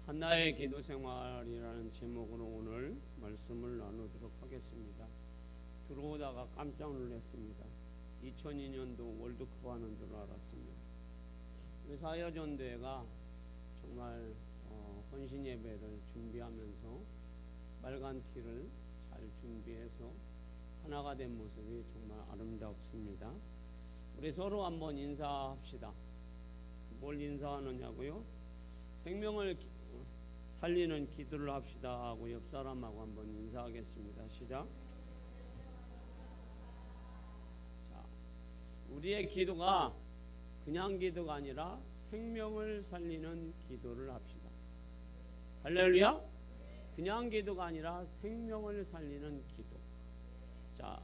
한나의 기도 생활이라는 제목으로 오늘 말씀을 나누도록 하겠습니다. 들어오다가 깜짝 놀랐습니다. 2002년도 월드컵 하는 줄 알았습니다. 우리 사여전대회가 정말 헌신 예배를 준비하면서 빨간 티를 잘 준비해서 하나가 된 모습이 정말 아름답습니다. 우리 서로 한번 인사합시다. 뭘 인사하느냐고요? 생명을 살리는 기도를 합시다 하고 옆 사람하고 한번 인사하겠습니다. 시작. 자, 우리의 기도가 그냥 기도가 아니라 생명을 살리는 기도를 합시다. 할렐루야. 그냥 기도가 아니라 생명을 살리는 기도. 자,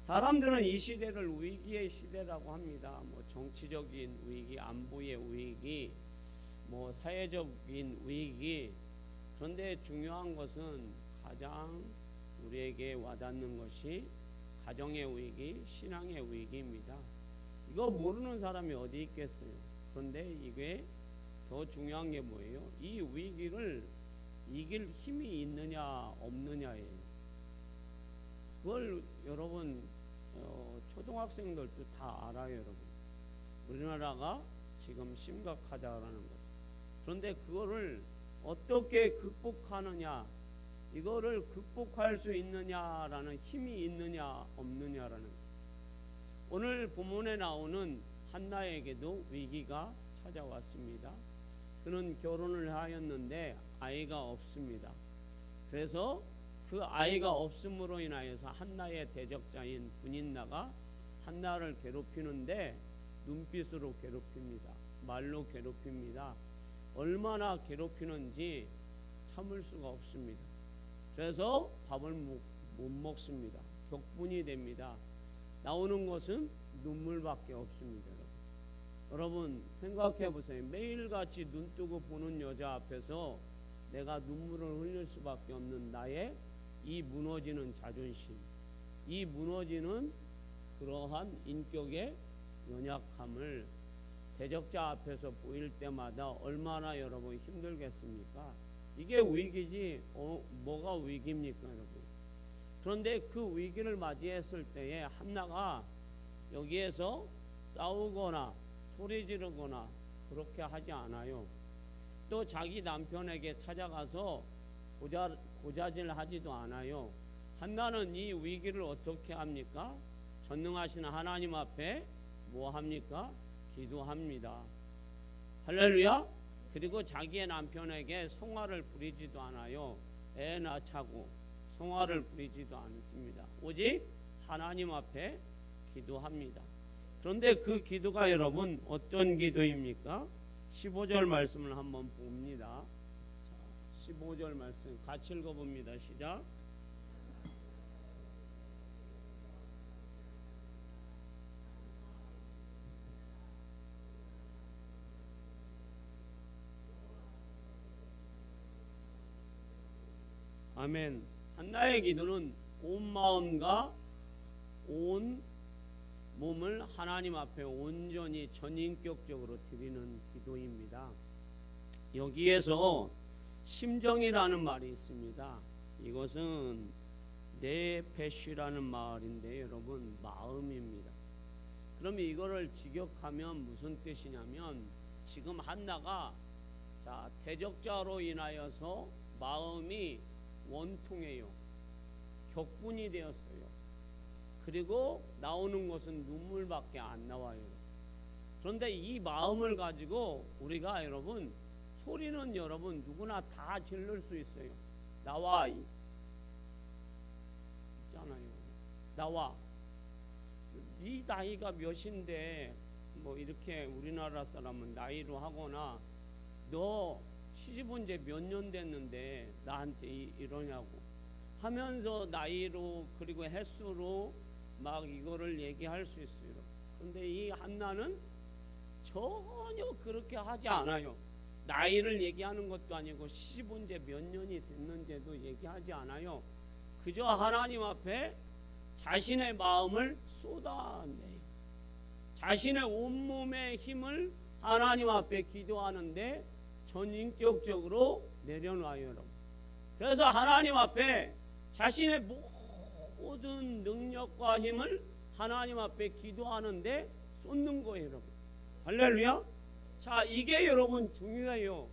사람들은 이 시대를 위기의 시대라고 합니다. 뭐 정치적인 위기, 안보의 위기, 뭐 사회적인 위기. 그런데 중요한 것은 가장 우리에게 와닿는 것이 가정의 위기, 신앙의 위기입니다. 이거 모르는 사람이 어디 있겠어요. 그런데 이게 더 중요한 게 뭐예요? 이 위기를 이길 힘이 있느냐 없느냐예요. 그걸 여러분 초등학생들도 다 알아요. 여러분, 우리나라가 지금 심각하다라는 것. 그런데 그거를 어떻게 극복하느냐, 이거를 극복할 수 있느냐라는 힘이 있느냐 없느냐라는 것. 오늘 본문에 나오는 한나에게도 위기가 찾아왔습니다. 그는 결혼을 하였는데 아이가 없습니다. 그래서 그 아이가 없음으로 인하여서 한나의 대적자인 분인나가 한나를 괴롭히는데 눈빛으로 괴롭힙니다. 말로 괴롭힙니다. 얼마나 괴롭히는지 참을 수가 없습니다. 그래서 밥을 못 먹습니다. 격분이 됩니다. 나오는 것은 눈물밖에 없습니다. 여러분 생각해 보세요. 매일같이 눈 뜨고 보는 여자 앞에서 내가 눈물을 흘릴 수밖에 없는 나의 이 무너지는 자존심, 이 무너지는 그러한 인격의 연약함을 대적자 앞에서 보일 때마다 얼마나 여러분 힘들겠습니까? 이게 위기지 뭐가 위기입니까 여러분? 그런데 그 위기를 맞이했을 때에 한나가 여기에서 싸우거나 소리 지르거나 그렇게 하지 않아요. 또 자기 남편에게 찾아가서 고자질 하지도 않아요. 한나는 이 위기를 어떻게 합니까? 전능하신 하나님 앞에 뭐 합니까? 기도합니다. 할렐루야. 그리고 자기의 남편에게 성화를 부리지도 않아요. 애 낳자고 성화를 부리지도 않습니다. 오직 하나님 앞에 기도합니다. 그런데 그 기도가 여러분 어떤 기도입니까? 15절 말씀을 한번 봅니다. 자, 15절 말씀 같이 읽어봅니다. 시작. 아멘. 한나의 기도는 온 마음과 온 몸을 하나님 앞에 온전히 전인격적으로 드리는 기도입니다. 여기에서 심정이라는 말이 있습니다. 이것은 네페쉬라는 말인데 여러분 마음입니다. 그러면 이거를 직역하면 무슨 뜻이냐면 지금 한나가 대적자로 인하여서 마음이 원통해요. 격분이 되었어요. 그리고 나오는 것은 눈물밖에 안 나와요. 그런데 이 마음을 가지고 우리가 여러분 소리는 여러분 누구나 다 지를 수 있어요. 나와 있잖아요. 나와. 네 나이가 몇인데 뭐 이렇게 우리나라 사람은 나이로 하거나 너 시집 온 지 몇 년 됐는데 나한테 이러냐고 하면서 나이로 그리고 횟수로 막 이거를 얘기할 수 있어요. 그런데 이 한나는 전혀 그렇게 하지 않아요. 나이를 얘기하는 것도 아니고 시집 온 지 몇 년이 됐는지도 얘기하지 않아요. 그저 하나님 앞에 자신의 마음을 쏟아내요. 자신의 온몸의 힘을 하나님 앞에 기도하는데 전인격적으로 내려놔요, 여러분. 그래서 하나님 앞에 자신의 모든 능력과 힘을 하나님 앞에 기도하는데 쏟는 거예요, 여러분. 할렐루야. 자, 이게 여러분 중요해요.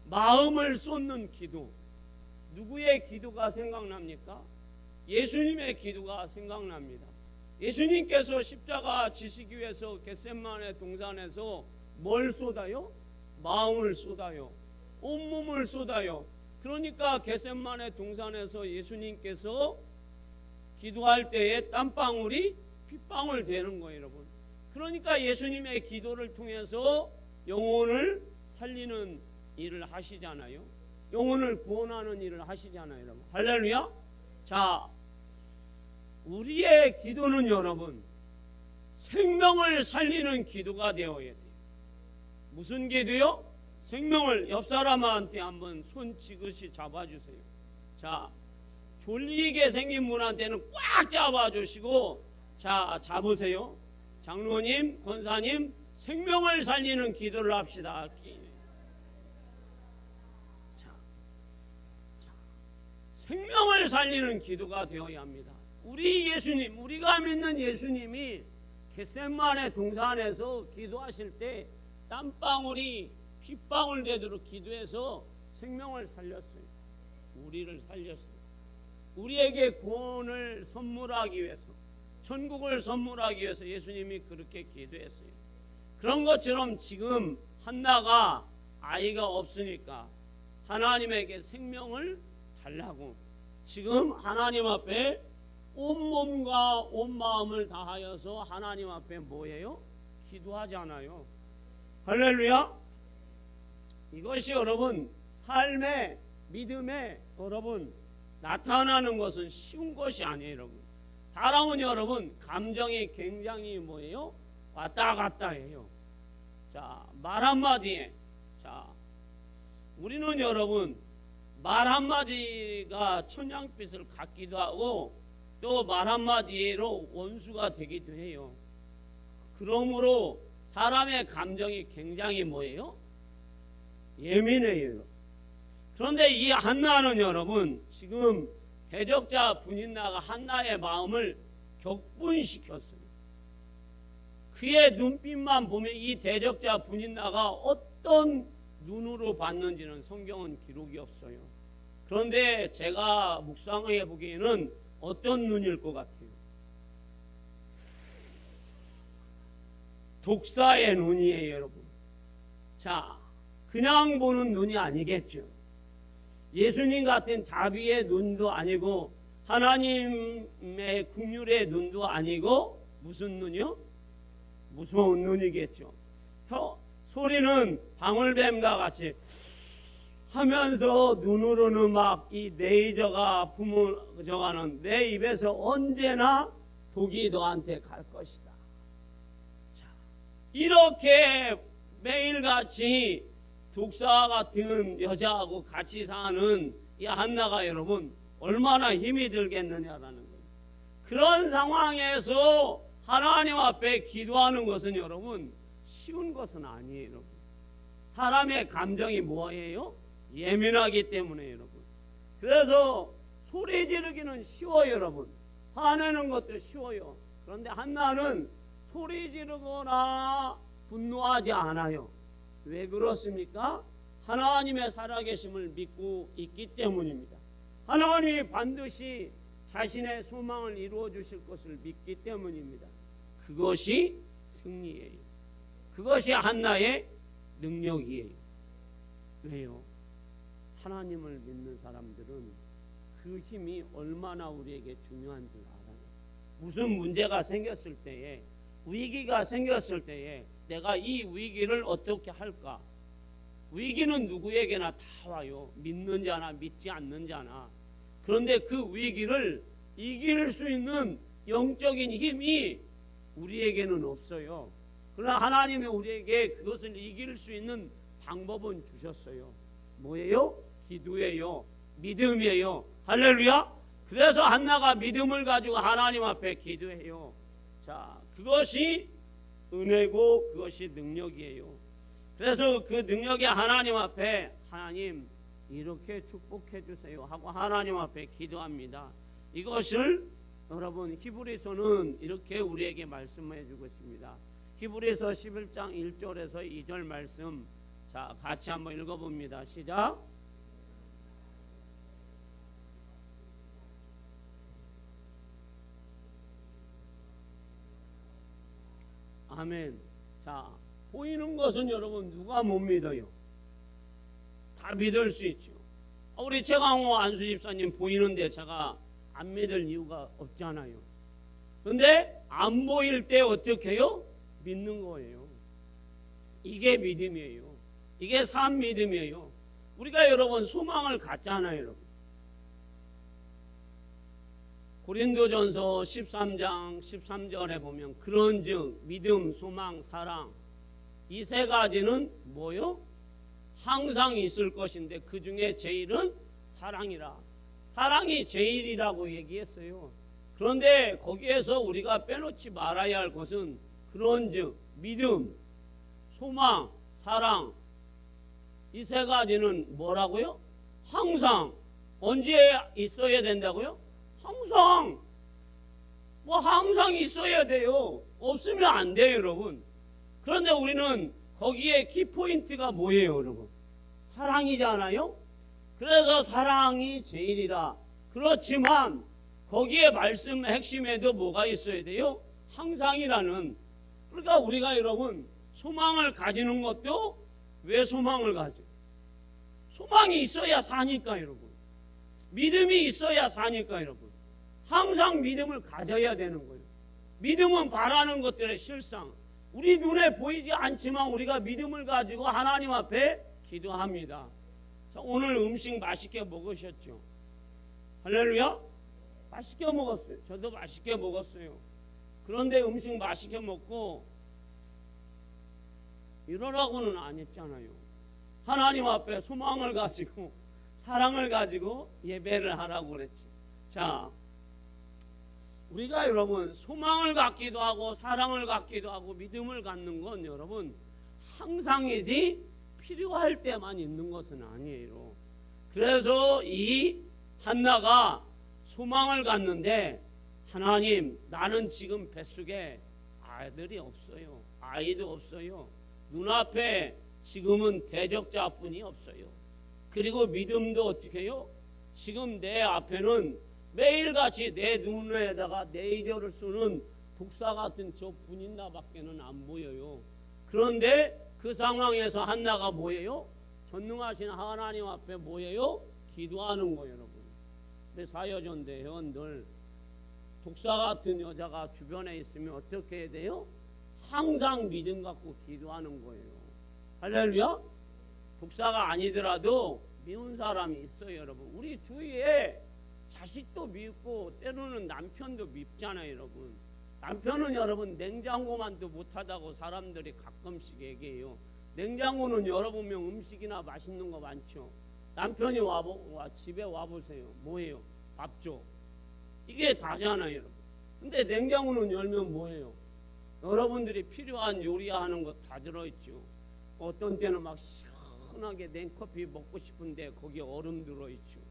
마음을 쏟는 기도. 누구의 기도가 생각납니까? 예수님의 기도가 생각납니다. 예수님께서 십자가 지시기 위해서 겟세마네 동산에서 뭘 쏟아요? 마음을 쏟아요. 온몸을 쏟아요. 그러니까 겟세마네 동산에서 예수님께서 기도할 때에 땀방울이 핏방울 되는 거예요, 여러분. 그러니까 예수님의 기도를 통해서 영혼을 살리는 일을 하시잖아요. 영혼을 구원하는 일을 하시잖아요, 여러분. 할렐루야. 자, 우리의 기도는 여러분 생명을 살리는 기도가 되어야 돼요. 무슨 기도요? 생명을. 옆 사람한테 한번 손 지그시 잡아주세요. 자, 졸리게 생긴 분한테는 꽉 잡아주시고, 자, 잡으세요. 장로님, 권사님, 생명을 살리는 기도를 합시다. 생명을 살리는 기도가 되어야 합니다. 우리 예수님, 우리가 믿는 예수님이 겟세마네 동산에서 기도하실 때 땀방울이 핏방울 되도록 기도해서 생명을 살렸어요. 우리를 살렸어요. 우리에게 구원을 선물하기 위해서, 천국을 선물하기 위해서 예수님이 그렇게 기도했어요. 그런 것처럼 지금 한나가 아이가 없으니까 하나님에게 생명을 달라고 지금 하나님 앞에 온몸과 온 마음을 다하여서 하나님 앞에 뭐예요? 기도하잖아요. 할렐루야. 이것이 여러분 삶의 믿음에 여러분 나타나는 것은 쉬운 것이 아니에요, 여러분. 사람은 여러분 감정이 굉장히 뭐예요? 왔다 갔다 해요. 자, 말 한마디에, 자, 우리는 여러분 말 한마디가 천냥빛을 갖기도 하고 또 말 한마디로 원수가 되기도 해요. 그러므로 사람의 감정이 굉장히 뭐예요? 예민해요. 그런데 이 한나는 여러분 지금 대적자 분인나가 한나의 마음을 격분시켰어요. 그의 눈빛만 보면 이 대적자 분인나가 어떤 눈으로 봤는지는 성경은 기록이 없어요. 그런데 제가 묵상해 보기에는 어떤 눈일 것 같아요? 독사의 눈이에요, 여러분. 자, 그냥 보는 눈이 아니겠죠. 예수님 같은 자비의 눈도 아니고 하나님의 긍휼의 눈도 아니고 무슨 눈이요? 무서운 눈이겠죠. 소리는 방울뱀과 같이 하면서 눈으로는 막 이 레이저가 품어져가는 내 입에서 언제나 독이 너한테 갈 것이다. 자, 이렇게 매일같이 독사 같은 여자하고 같이 사는 이 한나가 여러분 얼마나 힘이 들겠느냐라는 거예요. 그런 상황에서 하나님 앞에 기도하는 것은 여러분 쉬운 것은 아니에요, 여러분. 사람의 감정이 뭐예요? 예민하기 때문에 여러분. 그래서 소리 지르기는 쉬워요, 여러분. 화내는 것도 쉬워요. 그런데 한나는 소리 지르거나 분노하지 않아요. 왜 그렇습니까? 하나님의 살아계심을 믿고 있기 때문입니다. 하나님이 반드시 자신의 소망을 이루어 주실 것을 믿기 때문입니다. 그것이 승리예요. 그것이 한나의 능력이에요. 왜요? 하나님을 믿는 사람들은 그 힘이 얼마나 우리에게 중요한 줄 알아요. 무슨 문제가 생겼을 때에, 위기가 생겼을 때에 내가 이 위기를 어떻게 할까? 위기는 누구에게나 다 와요. 믿는 자나 믿지 않는 자나. 그런데 그 위기를 이길 수 있는 영적인 힘이 우리에게는 없어요. 그러나 하나님이 우리에게 그것을 이길 수 있는 방법은 주셨어요. 뭐예요? 기도예요. 믿음이에요. 할렐루야. 그래서 한나가 믿음을 가지고 하나님 앞에 기도해요. 자, 그것이 은혜고 그것이 능력이에요. 그래서 그 능력의 하나님 앞에 하나님 이렇게 축복해 주세요 하고 하나님 앞에 기도합니다. 이것을 여러분 히브리서는 이렇게 우리에게 말씀해 주고 있습니다. 히브리서 11장 1절에서 2절 말씀, 자 같이 한번 읽어봅니다. 시작. 아멘. 자, 보이는 것은 여러분 누가 못 믿어요? 다 믿을 수 있죠. 우리 최강호 안수 집사님 보이는데 제가 안 믿을 이유가 없잖아요. 근데 안 보일 때 어떻게 해요? 믿는 거예요. 이게 믿음이에요. 이게 산 믿음이에요. 우리가 여러분 소망을 갖잖아요, 여러분. 고린도전서 13장 13절에 보면 그런즉 믿음, 소망, 사랑 이 세 가지는 뭐요? 항상 있을 것인데 그 중에 제일은 사랑이라. 사랑이 제일이라고 얘기했어요. 그런데 거기에서 우리가 빼놓지 말아야 할 것은 그런즉 믿음, 소망, 사랑 이 세 가지는 뭐라고요? 항상. 언제 있어야 된다고요? 항상. 뭐 항상 있어야 돼요. 없으면 안 돼요, 여러분. 그런데 우리는 거기에 키포인트가 뭐예요, 여러분? 사랑이잖아요. 그래서 사랑이 제일이라. 그렇지만 거기에 말씀 핵심에도 뭐가 있어야 돼요? 항상이라는. 그러니까 우리가 여러분 소망을 가지는 것도 왜 소망을 가져? 소망이 있어야 사니까 여러분. 믿음이 있어야 사니까 여러분. 항상 믿음을 가져야 되는 거예요. 믿음은 바라는 것들의 실상. 우리 눈에 보이지 않지만 우리가 믿음을 가지고 하나님 앞에 기도합니다. 자, 오늘 음식 맛있게 먹으셨죠? 할렐루야? 맛있게 먹었어요. 저도 맛있게 먹었어요. 그런데 음식 맛있게 먹고 이러라고는 안 했잖아요. 하나님 앞에 소망을 가지고 사랑을 가지고 예배를 하라고 그랬지. 자, 우리가 여러분 소망을 갖기도 하고 사랑을 갖기도 하고 믿음을 갖는 건 여러분 항상이지 필요할 때만 있는 것은 아니에요. 그래서 이 한나가 소망을 갖는데 하나님 나는 지금 뱃속에 아들이 없어요. 아이도 없어요. 눈앞에 지금은 대적자뿐이 없어요. 그리고 믿음도 어떻게 해요? 지금 내 앞에는 매일같이 내 눈에다가 레이저를 쏘는 독사 같은 저 분인나밖에는 안 보여요. 그런데 그 상황에서 한나가 뭐예요? 전능하신 하나님 앞에 뭐예요? 기도하는 거예요, 여러분. 근데 사여전대 회원들 독사 같은 여자가 주변에 있으면 어떻게 해야 돼요? 항상 믿음 갖고 기도하는 거예요. 할렐루야? 독사가 아니더라도 미운 사람이 있어요, 여러분. 우리 주위에 자식도 밉고 때로는 남편도 밉잖아요, 여러분. 남편은 여러분 냉장고만도 못하다고 사람들이 가끔씩 얘기해요. 냉장고는 열어보면 음식이나 맛있는 거 많죠. 남편이 집에 와보세요. 뭐예요? 밥 줘. 이게 다잖아요, 여러분. 근데 냉장고는 열면 뭐예요? 여러분들이 필요한 요리하는 거 다 들어있죠. 어떤 때는 막 시원하게 냉커피 먹고 싶은데 거기에 얼음 들어있죠.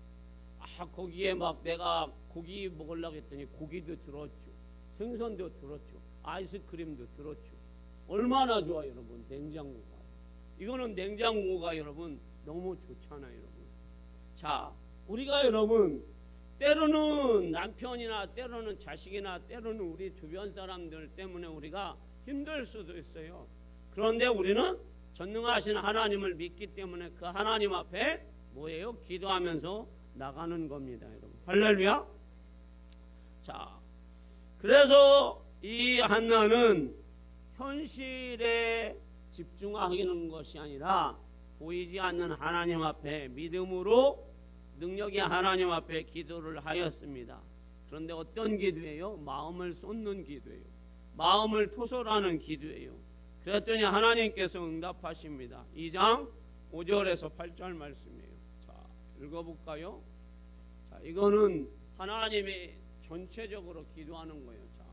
거기에 막 내가 고기 먹으려고 했더니 고기도 들었죠. 생선도 들었죠. 아이스크림도 들었죠. 얼마나 좋아요, 여러분. 냉장고가. 이거는 냉장고가 여러분 너무 좋잖아요, 여러분. 자, 우리가 여러분 때로는 남편이나 때로는 자식이나 때로는 우리 주변 사람들 때문에 우리가 힘들 수도 있어요. 그런데 우리는 전능하신 하나님을 믿기 때문에 그 하나님 앞에 뭐예요? 기도하면서 나가는 겁니다, 여러분. 할렐루야. 자, 그래서 이 한나는 현실에 집중하는 것이 아니라 보이지 않는 하나님 앞에 믿음으로 능력의 하나님 앞에 기도를 하였습니다. 그런데 어떤 기도예요? 마음을 쏟는 기도예요. 마음을 토설하는 기도예요. 그랬더니 하나님께서 응답하십니다. 2장 5절에서 8절 말씀이에요. 자, 읽어볼까요? 자, 이거는 하나님이 전체적으로 기도하는 거예요. 자,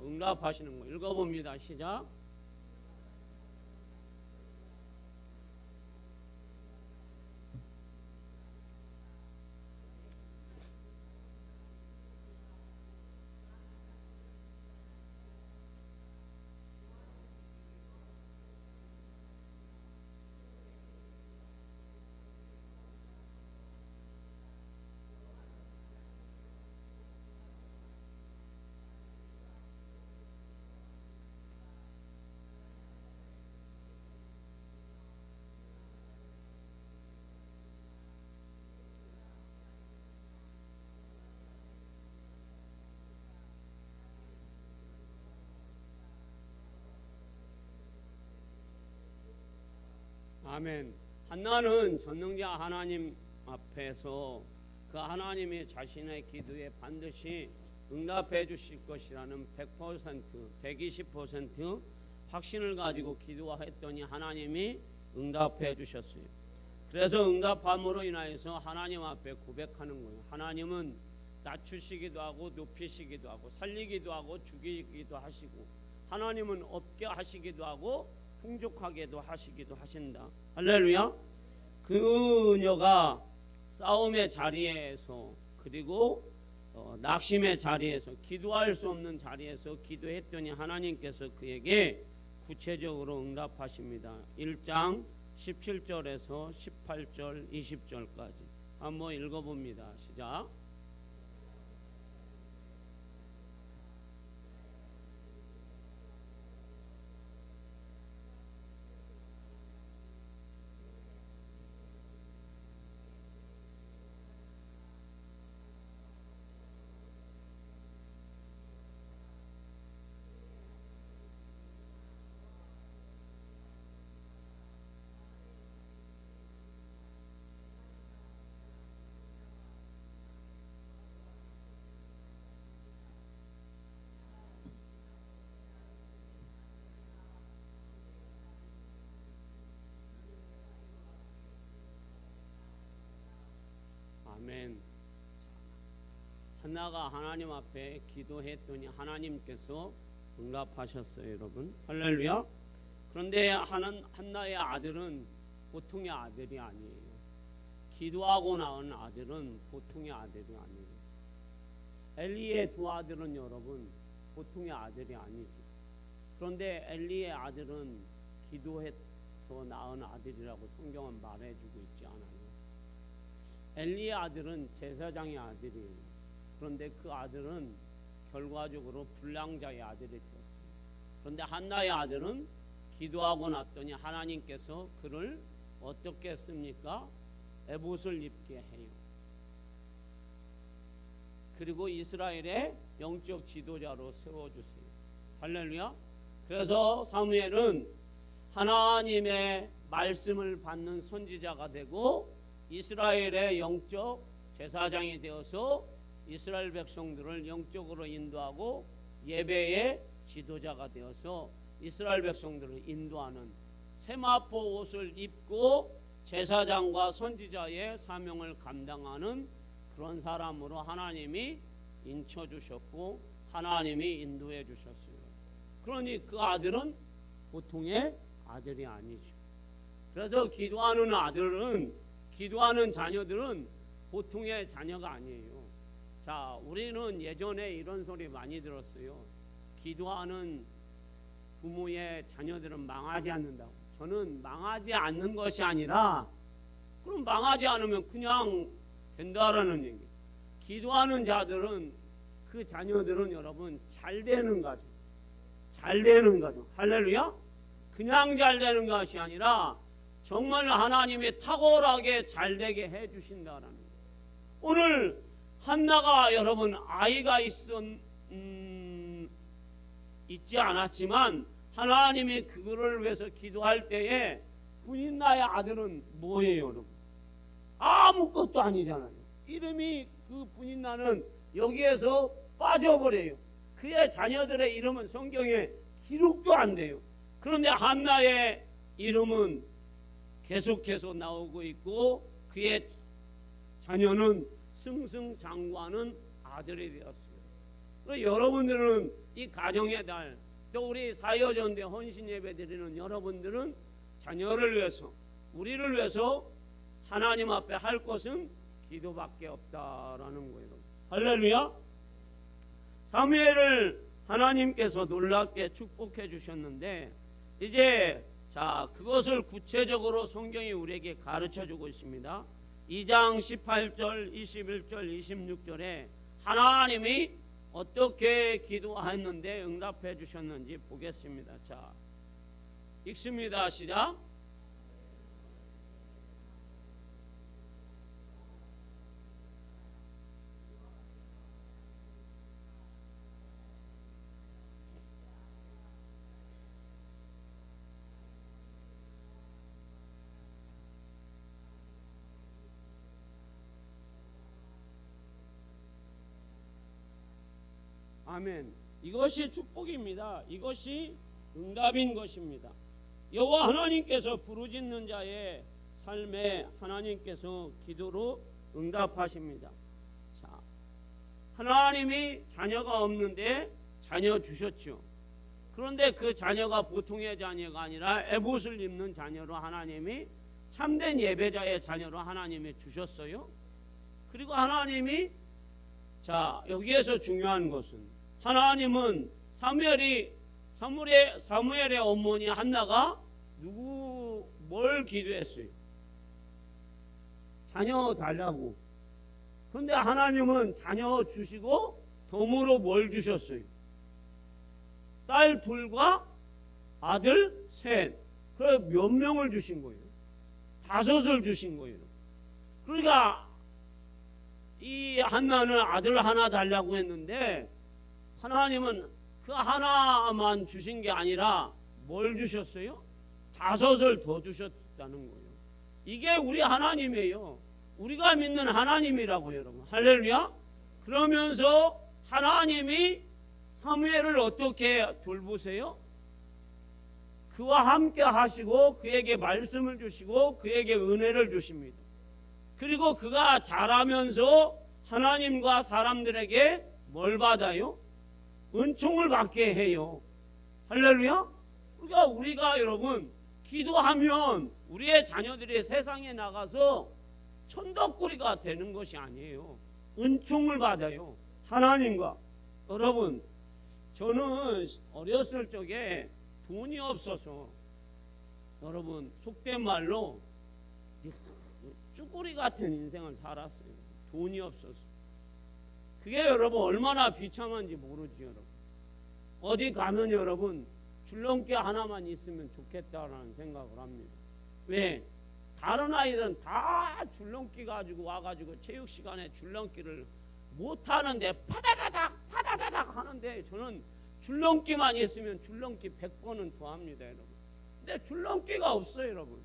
응답하시는 거 읽어봅니다. 시작. 아멘. 한나는 전능자 하나님 앞에서 그 하나님이 자신의 기도에 반드시 응답해 주실 것이라는 100%, 120% 확신을 가지고 기도했더니 하나님이 응답해 주셨어요. 그래서 응답함으로 인하여서 하나님 앞에 고백하는 거예요. 하나님은 낮추시기도 하고 높이시기도 하고 살리기도 하고 죽이기도 하시고 하나님은 없게 하시기도 하고 풍족하게도 하시기도 하신다. 할렐루야. 그녀가 싸움의 자리에서 그리고 낙심의 자리에서 기도할 수 없는 자리에서 기도했더니 하나님께서 그에게 구체적으로 응답하십니다. 1장 17절에서 18절 20절까지 한번 읽어봅니다. 시작. 아멘. 한나가 하나님 앞에 기도했더니 하나님께서 응답하셨어요, 여러분. 할렐루야. 그런데 한나의 아들은 보통의 아들이 아니에요. 기도하고 낳은 아들은 보통의 아들이 아니에요. 엘리의 두 아들은 여러분 보통의 아들이 아니죠. 그런데 엘리의 아들은 기도해서 낳은 아들이라고 성경은 말해주고 있지 않아요. 엘리의 아들은 제사장의 아들이에요. 그런데 그 아들은 결과적으로 불량자의 아들이 되었어요. 그런데 한나의 아들은 기도하고 났더니 하나님께서 그를 어떻게 했습니까? 에봇을 입게 해요. 그리고 이스라엘의 영적 지도자로 세워주세요. 할렐루야. 그래서 사무엘은 하나님의 말씀을 받는 선지자가 되고 이스라엘의 영적 제사장이 되어서 이스라엘 백성들을 영적으로 인도하고 예배의 지도자가 되어서 이스라엘 백성들을 인도하는 세마포 옷을 입고 제사장과 선지자의 사명을 감당하는 그런 사람으로 하나님이 인쳐주셨고 하나님이 인도해 주셨어요. 그러니 그 아들은 보통의 아들이 아니죠. 그래서 기도하는 자녀들은 보통의 자녀가 아니에요. 자, 우리는 예전에 이런 소리 많이 들었어요. 기도하는 부모의 자녀들은 망하지 않는다고. 저는 망하지 않는 것이 아니라 그럼 망하지 않으면 그냥 된다라는 얘기. 기도하는 자들은 그 자녀들은 여러분 잘 되는 거죠. 잘 되는 거죠. 할렐루야. 그냥 잘 되는 것이 아니라 정말 하나님이 탁월하게 잘 되게 해주신다라는 거예요. 오늘 한나가 여러분 아이가 있지 않았지만 하나님이 그거를 위해서 기도할 때에 분인나의 아들은 뭐예요, 여러분? 아무것도 아니잖아요. 이름이 그 분인나는 여기에서 빠져버려요. 그의 자녀들의 이름은 성경에 기록도 안 돼요. 그런데 한나의 이름은 계속해서 나오고 있고 그의 자녀는 승승장구하는 아들이 되었어요. 여러분들은 이 가정의 달, 또 우리 사여전대 헌신 예배 드리는 여러분들은 자녀를 위해서, 우리를 위해서 하나님 앞에 할 것은 기도밖에 없다라는 거예요. 할렐루야. 사무엘을 하나님께서 놀랍게 축복해 주셨는데 이제 자, 그것을 구체적으로 성경이 우리에게 가르쳐 주고 있습니다. 2장 18절, 21절, 26절에 하나님이 어떻게 기도했는데 응답해 주셨는지 보겠습니다. 자, 읽습니다. 시작. 아멘. 이것이 축복입니다. 이것이 응답인 것입니다. 여호와 하나님께서 부르짖는 자의 삶에 하나님께서 기도로 응답하십니다. 자, 하나님이 자녀가 없는데 자녀 주셨죠. 그런데 그 자녀가 보통의 자녀가 아니라 에봇을 입는 자녀로 하나님이 참된 예배자의 자녀로 하나님이 주셨어요. 그리고 하나님이 자 여기에서 중요한 것은 하나님은 사무엘의 어머니 한나가 뭘 기도했어요? 자녀 달라고. 그런데 하나님은 자녀 주시고 덤으로 뭘 주셨어요? 딸 둘과 아들 셋. 그래 몇 명을 주신 거예요? 5을 주신 거예요. 그러니까 이 한나는 아들 하나 달라고 했는데 하나님은 그 하나만 주신 게 아니라 뭘 주셨어요? 5을 더 주셨다는 거예요. 이게 우리 하나님이에요. 우리가 믿는 하나님이라고요, 여러분. 할렐루야. 그러면서 하나님이 사무엘을 어떻게 돌보세요? 그와 함께 하시고 그에게 말씀을 주시고 그에게 은혜를 주십니다. 그리고 그가 자라면서 하나님과 사람들에게 뭘 받아요? 은총을 받게 해요. 할렐루야. 그러니까 우리가 여러분 기도하면 우리의 자녀들이 세상에 나가서 천덕꾸리가 되는 것이 아니에요. 은총을 받아요. 하나님과. 여러분 저는 어렸을 적에 돈이 없어서 여러분 속된 말로 쭈꾸리 같은 인생을 살았어요. 돈이 없어서. 그게 여러분 얼마나 비참한지 모르지 여러분. 어디 가면 여러분 줄넘기 하나만 있으면 좋겠다라는 생각을 합니다. 왜? 다른 아이들은 다 줄넘기 가지고 와가지고 체육 시간에 줄넘기를 못 하는데 파다다닥 하는데 저는 줄넘기만 있으면 줄넘기 100번은 더 합니다 여러분. 근데 줄넘기가 없어요 여러분.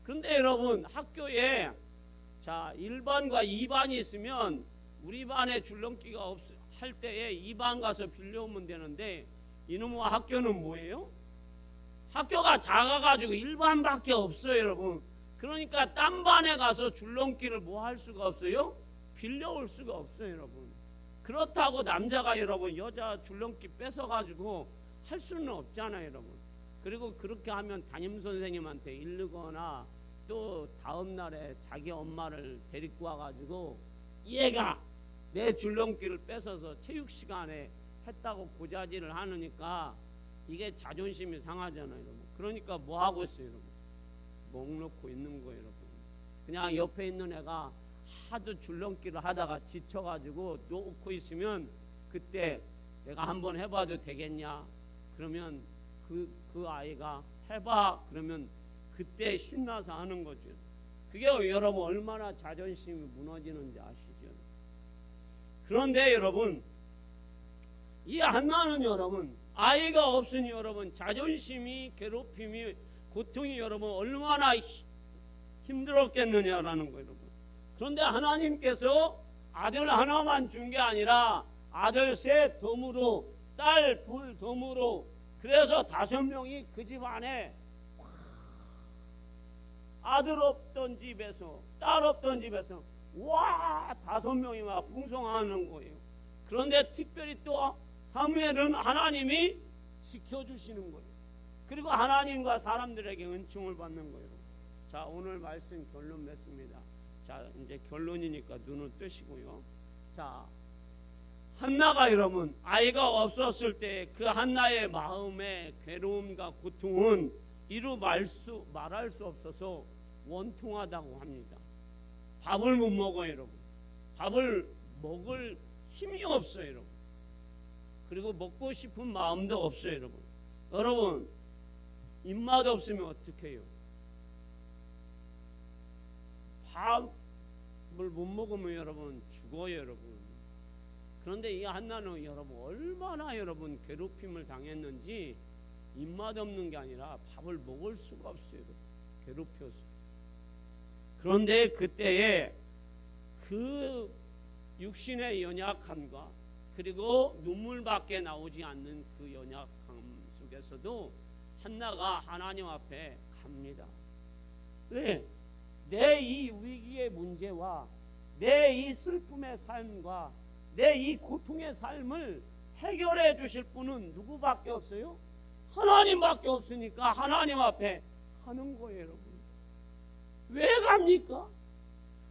근데 여러분 학교에 자 1반과 2반이 있으면 우리 반에 줄넘기가 할 때에 2반 가서 빌려오면 되는데 이놈의 학교는 뭐예요? 학교가 작아가지고 1반밖에 없어요 여러분. 그러니까 딴 반에 가서 줄넘기를 뭐 할 수가 없어요? 빌려올 수가 없어요 여러분. 그렇다고 남자가 여러분 여자 줄넘기 뺏어가지고 할 수는 없잖아요 여러분. 그리고 그렇게 하면 담임선생님한테 이르거나 또 다음날에 자기 엄마를 데리고 와가지고 얘가 내 줄넘기를 뺏어서 체육시간에 했다고 고자질을 하니까 이게 자존심이 상하잖아요 여러분. 그러니까 뭐 하고 있어요 여러분? 목 놓고 있는 거예요 여러분. 그냥 옆에 있는 애가 하도 줄넘기를 하다가 지쳐가지고 놓고 있으면 그때 내가 한번 해봐도 되겠냐? 그러면 그 아이가 해봐. 그러면 그때 신나서 하는 거죠. 그게 여러분 얼마나 자존심이 무너지는지 아시죠? 그런데 여러분 이 한나는 여러분 아이가 없으니 여러분 자존심이 괴롭힘이 고통이 여러분 얼마나 힘들었겠느냐라는 거예요 여러분. 그런데 하나님께서 아들 하나만 준 게 아니라 아들 셋 덤으로 딸 둘 덤으로 그래서 5명이 그 집 안에 아들 없던 집에서 딸 없던 집에서 와 5명이 막 풍성하는 거예요. 그런데 특별히 또 사무엘은 하나님이 지켜주시는 거예요. 그리고 하나님과 사람들에게 은총을 받는 거예요. 자 오늘 말씀 결론 맺습니다. 자 이제 결론이니까 눈을 뜨시고요. 자 한나가 여러분 아이가 없었을 때 그 한나의 마음의 괴로움과 고통은 이루 말할 수 없어서 원통하다고 합니다. 밥을 못 먹어요 여러분. 밥을 먹을 힘이 없어요 여러분. 그리고 먹고 싶은 마음도 없어요 여러분. 여러분 입맛 없으면 어떻게 해요? 밥을 못 먹으면 여러분 죽어요 여러분. 그런데 이 한나는 여러분 얼마나 여러분 괴롭힘을 당했는지 입맛 없는 게 아니라 밥을 먹을 수가 없어요. 괴롭혀서. 그런데 그때에 그 육신의 연약함과 그리고 눈물밖에 나오지 않는 그 연약함 속에서도 한나가 하나님 앞에 갑니다. 왜? 내 이 위기의 문제와 내 이 슬픔의 삶과 내 이 고통의 삶을 해결해 주실 분은 누구밖에 없어요? 하나님밖에 없으니까 하나님 앞에 가는 거예요, 여러분. 왜 갑니까?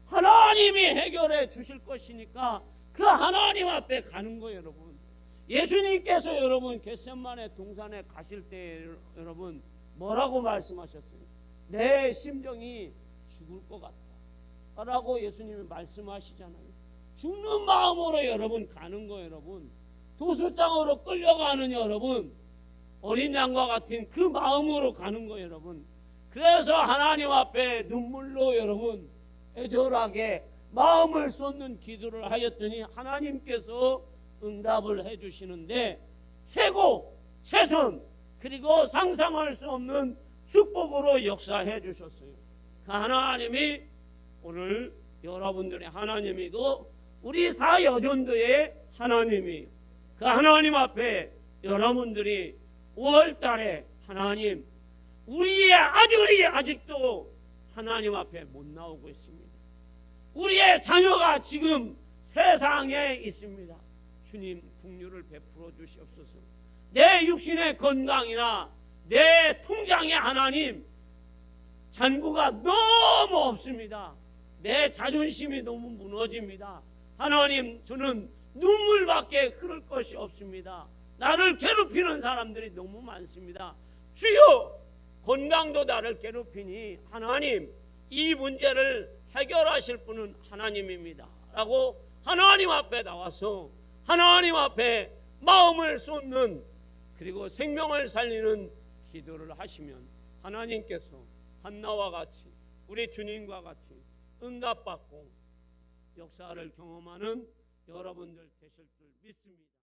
하나님이 해결해 주실 것이니까 그 하나님 앞에 가는 거예요, 여러분. 예수님께서 여러분 겟세마네 동산에 가실 때 여러분 뭐라고 말씀하셨어요? 내 심정이 죽을 것 같다 라고 예수님이 말씀하시잖아요. 죽는 마음으로 여러분 가는 거예요, 여러분. 도수장으로 끌려가는 여러분, 어린 양과 같은 그 마음으로 가는 거예요, 여러분. 그래서 하나님 앞에 눈물로 여러분 애절하게 마음을 쏟는 기도를 하였더니 하나님께서 응답을 해주시는데 최고, 최선, 그리고 상상할 수 없는 축복으로 역사해 주셨어요. 그 하나님이 오늘 여러분들의 하나님이고 우리 사여전도의 하나님이, 그 하나님 앞에 여러분들이 5월달에 하나님, 우리의 아들이 아직도 하나님 앞에 못 나오고 있습니다. 우리의 자녀가 지금 세상에 있습니다. 주님 긍휼을 베풀어 주시옵소서. 내 육신의 건강이나 내 통장에 하나님 잔고가 너무 없습니다. 내 자존심이 너무 무너집니다. 하나님, 저는 눈물밖에 흐를 것이 없습니다. 나를 괴롭히는 사람들이 너무 많습니다. 주여, 건강도 나를 괴롭히니 하나님, 이 문제를 해결하실 분은 하나님입니다 라고 하나님 앞에 나와서 하나님 앞에 마음을 쏟는, 그리고 생명을 살리는 기도를 하시면 하나님께서 한나와 같이 우리 주님과 같이 응답받고 역사를 경험하는 여러분들 되실 줄 믿습니다.